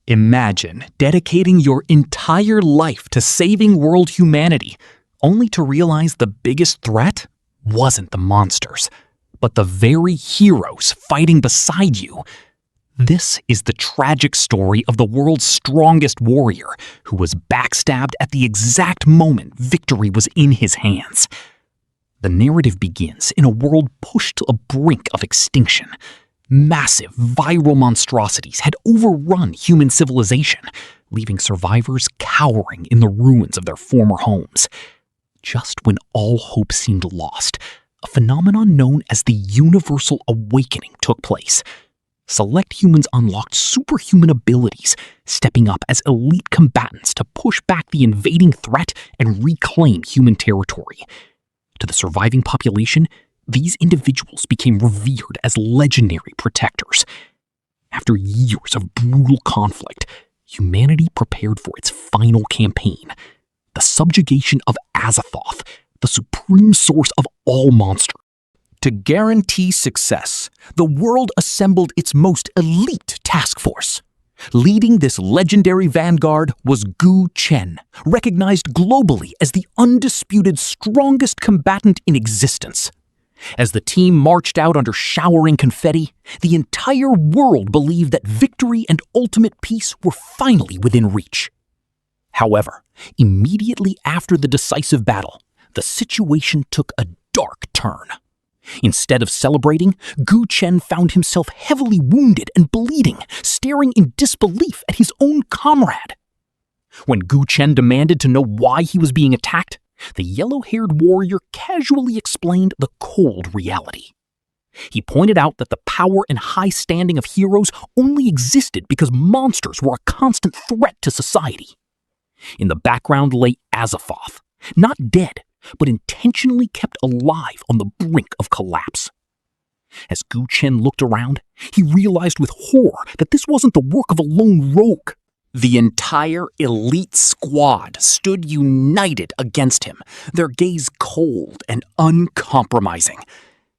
Imagine dedicating your entire life to saving world humanity, only to realize the biggest threat wasn't the monsters, but the very heroes fighting beside you. This is the tragic story of the world's strongest warrior who was backstabbed at the exact moment victory was in his hands. The narrative begins in a world pushed to a brink of extinction. Massive viral monstrosities had overrun human civilization, leaving survivors cowering in the ruins of their former homes. Just when all hope seemed lost, a phenomenon known as the Universal Awakening took place. Select humans unlocked superhuman abilities, stepping up as elite combatants to push back the invading threat and reclaim human territory. To the surviving population, these individuals became revered as legendary protectors. After years of brutal conflict, humanity prepared for its final campaign, the subjugation of Azathoth, the supreme source of all monsters. To guarantee success, the world assembled its most elite task force. Leading this legendary vanguard was Gu Chen, recognized globally as the undisputed strongest combatant in existence. As the team marched out under showering confetti, the entire world believed that victory and ultimate peace were finally within reach. However, immediately after the decisive battle, the situation took a dark turn. Instead of celebrating, Gu Chen found himself heavily wounded and bleeding, staring in disbelief at his own comrade. When Gu Chen demanded to know why he was being attacked, the yellow-haired warrior casually explained the cold reality. He pointed out that the power and high standing of heroes only existed because monsters were a constant threat to society. In the background lay Azathoth, not dead, but intentionally kept alive on the brink of collapse. As Gu Chen looked around, he realized with horror that this wasn't the work of a lone rogue. The entire elite squad stood united against him, their gaze cold and uncompromising.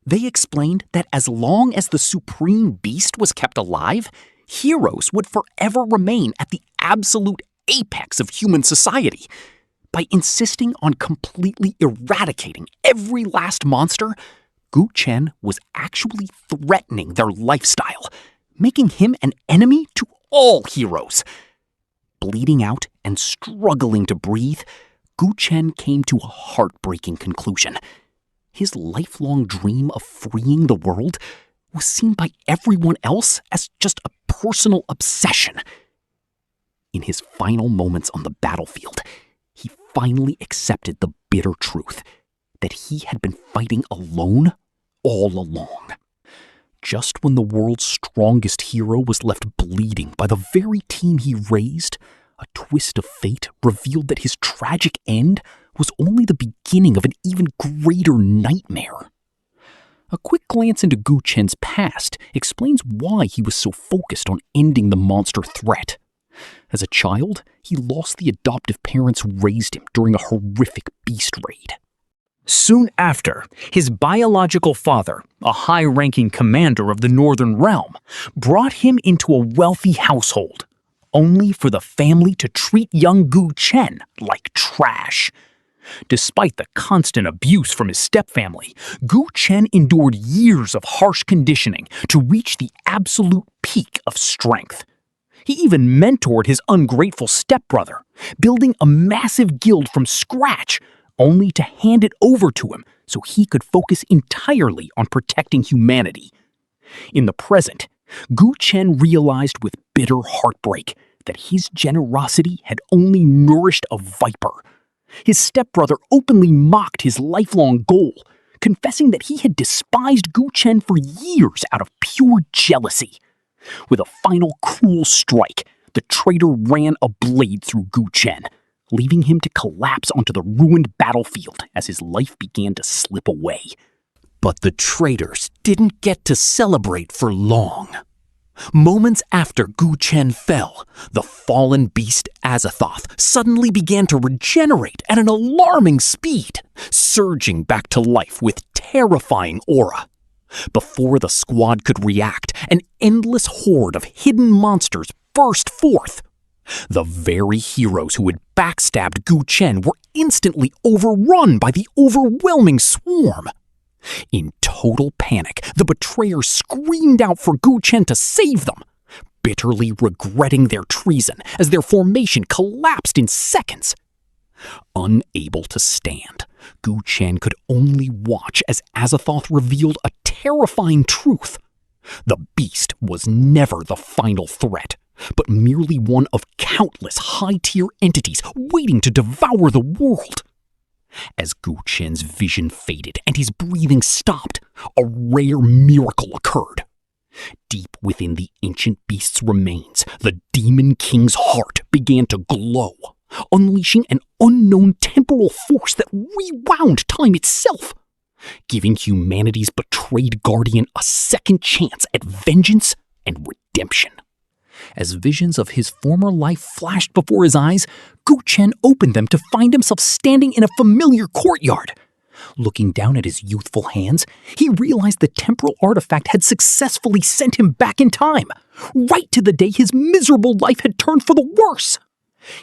They explained that as long as the supreme beast was kept alive, heroes would forever remain at the absolute apex of human society. By insisting on completely eradicating every last monster, Gu Chen was actually threatening their lifestyle, making him an enemy to all heroes. Bleeding out and struggling to breathe, Gu Chen came to a heartbreaking conclusion. His lifelong dream of freeing the world was seen by everyone else as just a personal obsession. In his final moments on the battlefield, he finally accepted the bitter truth that he had been fighting alone all along. Just when the world's strongest hero was left bleeding by the very team he raised, a twist of fate revealed that his tragic end was only the beginning of an even greater nightmare. A quick glance into Gu Chen's past explains why he was so focused on ending the monster threat. As a child, he lost the adoptive parents who raised him during a horrific beast raid. Soon after, his biological father, a high-ranking commander of the Northern Realm, brought him into a wealthy household, only for the family to treat young Gu Chen like trash. Despite the constant abuse from his stepfamily, Gu Chen endured years of harsh conditioning to reach the absolute peak of strength. He even mentored his ungrateful stepbrother, building a massive guild from scratch, only to hand it over to him so he could focus entirely on protecting humanity. In the present, Gu Chen realized with bitter heartbreak that his generosity had only nourished a viper. His stepbrother openly mocked his lifelong goal, confessing that he had despised Gu Chen for years out of pure jealousy. With a final cruel strike, the traitor ran a blade through Gu Chen, leaving him to collapse onto the ruined battlefield as his life began to slip away. But the traitors didn't get to celebrate for long. Moments after Gu Chen fell, the fallen beast Azathoth suddenly began to regenerate at an alarming speed, surging back to life with terrifying aura. Before the squad could react, an endless horde of hidden monsters burst forth. The very heroes who had backstabbed Gu Chen were instantly overrun by the overwhelming swarm. In total panic, the betrayers screamed out for Gu Chen to save them, bitterly regretting their treason as their formation collapsed in seconds. Unable to stand, Gu Chen could only watch as Azathoth revealed a terrifying truth. The beast was never the final threat, but merely one of countless high-tier entities waiting to devour the world. As Gu Chen's vision faded and his breathing stopped, a rare miracle occurred. Deep within the ancient beast's remains, the Demon King's heart began to glow, unleashing an unknown temporal force that rewound time itself, giving humanity's betrayed guardian a second chance at vengeance and redemption. As visions of his former life flashed before his eyes, Gu Chen opened them to find himself standing in a familiar courtyard. Looking down at his youthful hands, he realized the temporal artifact had successfully sent him back in time, right to the day his miserable life had turned for the worse.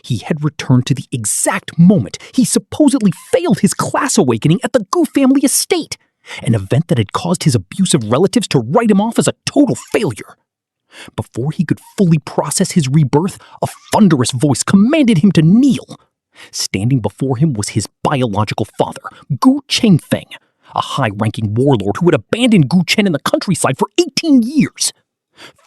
He had returned to the exact moment he supposedly failed his class awakening at the Gu family estate, an event that had caused his abusive relatives to write him off as a total failure. Before he could fully process his rebirth, a thunderous voice commanded him to kneel. Standing before him was his biological father, Gu Chengfeng, a high-ranking warlord who had abandoned Gu Chen in the countryside for 18 years.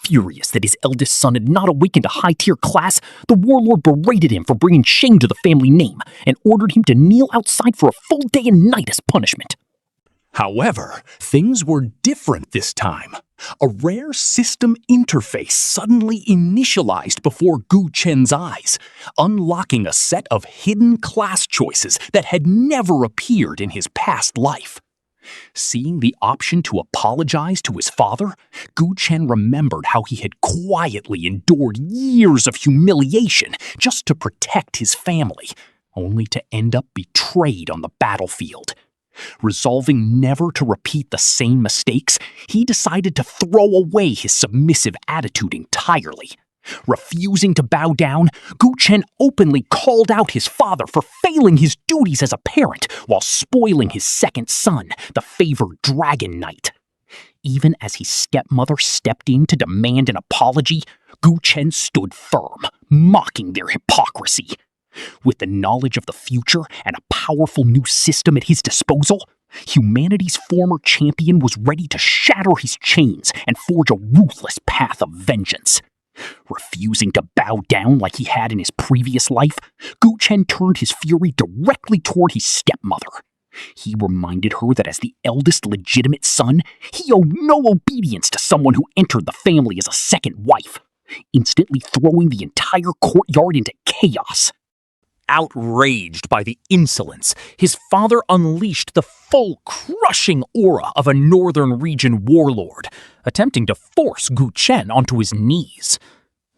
Furious that his eldest son had not awakened a high-tier class, the warlord berated him for bringing shame to the family name and ordered him to kneel outside for a full day and night as punishment. However, things were different this time. A rare system interface suddenly initialized before Gu Chen's eyes, unlocking a set of hidden class choices that had never appeared in his past life. Seeing the option to apologize to his father, Gu Chen remembered how he had quietly endured years of humiliation just to protect his family, only to end up betrayed on the battlefield. Resolving never to repeat the same mistakes, he decided to throw away his submissive attitude entirely. Refusing to bow down, Gu Chen openly called out his father for failing his duties as a parent while spoiling his second son, the favored Dragon Knight. Even as his stepmother stepped in to demand an apology, Gu Chen stood firm, mocking their hypocrisy. With the knowledge of the future and a powerful new system at his disposal, humanity's former champion was ready to shatter his chains and forge a ruthless path of vengeance. Refusing to bow down like he had in his previous life, Gu Chen turned his fury directly toward his stepmother. He reminded her that as the eldest legitimate son, he owed no obedience to someone who entered the family as a second wife, instantly throwing the entire courtyard into chaos. Outraged by the insolence, his father unleashed the full crushing aura of a northern region warlord, attempting to force Gu Chen onto his knees.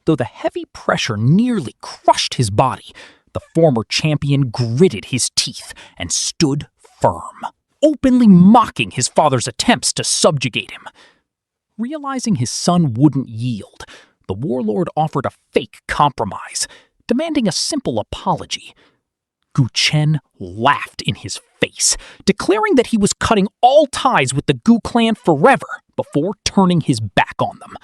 Though the heavy pressure nearly crushed his body, the former champion gritted his teeth and stood firm, openly mocking his father's attempts to subjugate him. Realizing his son wouldn't yield, the warlord offered a fake compromise, demanding a simple apology. Gu Chen laughed in his face, declaring that he was cutting all ties with the Gu clan forever before turning his back on them.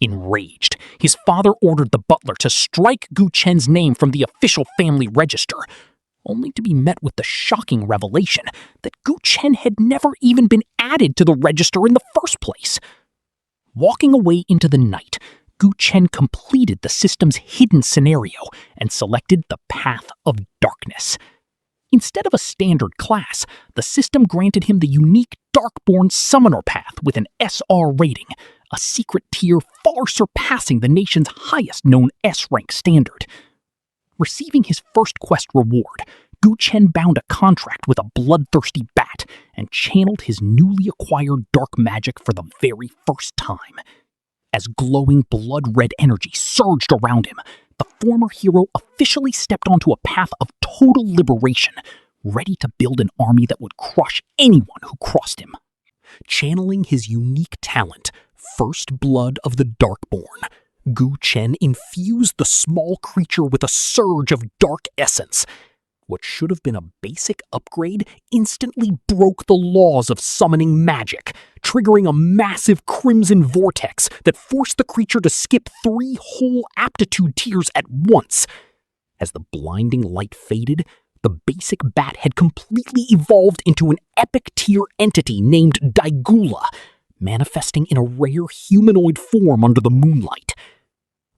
Enraged, his father ordered the butler to strike Gu Chen's name from the official family register, only to be met with the shocking revelation that Gu Chen had never even been added to the register in the first place. Walking away into the night, Gu Chen completed the system's hidden scenario and selected the Path of Darkness. Instead of a standard class, the system granted him the unique Darkborn Summoner Path with an SR rating, a secret tier far surpassing the nation's highest known S-rank standard. Receiving his first quest reward, Gu Chen bound a contract with a bloodthirsty bat and channeled his newly acquired dark magic for the very first time. As glowing blood-red energy surged around him, the former hero officially stepped onto a path of total liberation, ready to build an army that would crush anyone who crossed him. Channeling his unique talent, First Blood of the Darkborn, Gu Chen infused the small creature with a surge of dark essence. What should have been a basic upgrade instantly broke the laws of summoning magic, triggering a massive crimson vortex that forced the creature to skip 3 whole aptitude tiers at once. As the blinding light faded, the basic bat had completely evolved into an epic tier entity named Daigula, manifesting in a rare humanoid form under the moonlight.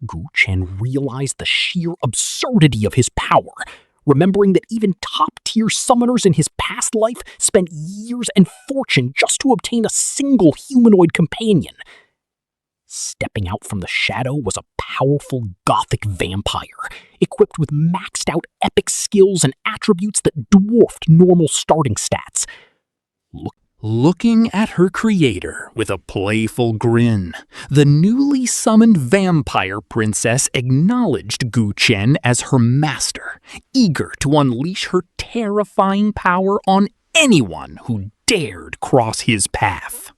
Gu Chen realized the sheer absurdity of his power, remembering that even top-tier summoners in his past life spent years and fortune just to obtain a single humanoid companion. Stepping out from the shadow was a powerful gothic vampire, equipped with maxed-out epic skills and attributes that dwarfed normal starting stats. Looking at her creator with a playful grin, the newly summoned vampire princess acknowledged Gu Chen as her master, eager to unleash her terrifying power on anyone who dared cross his path.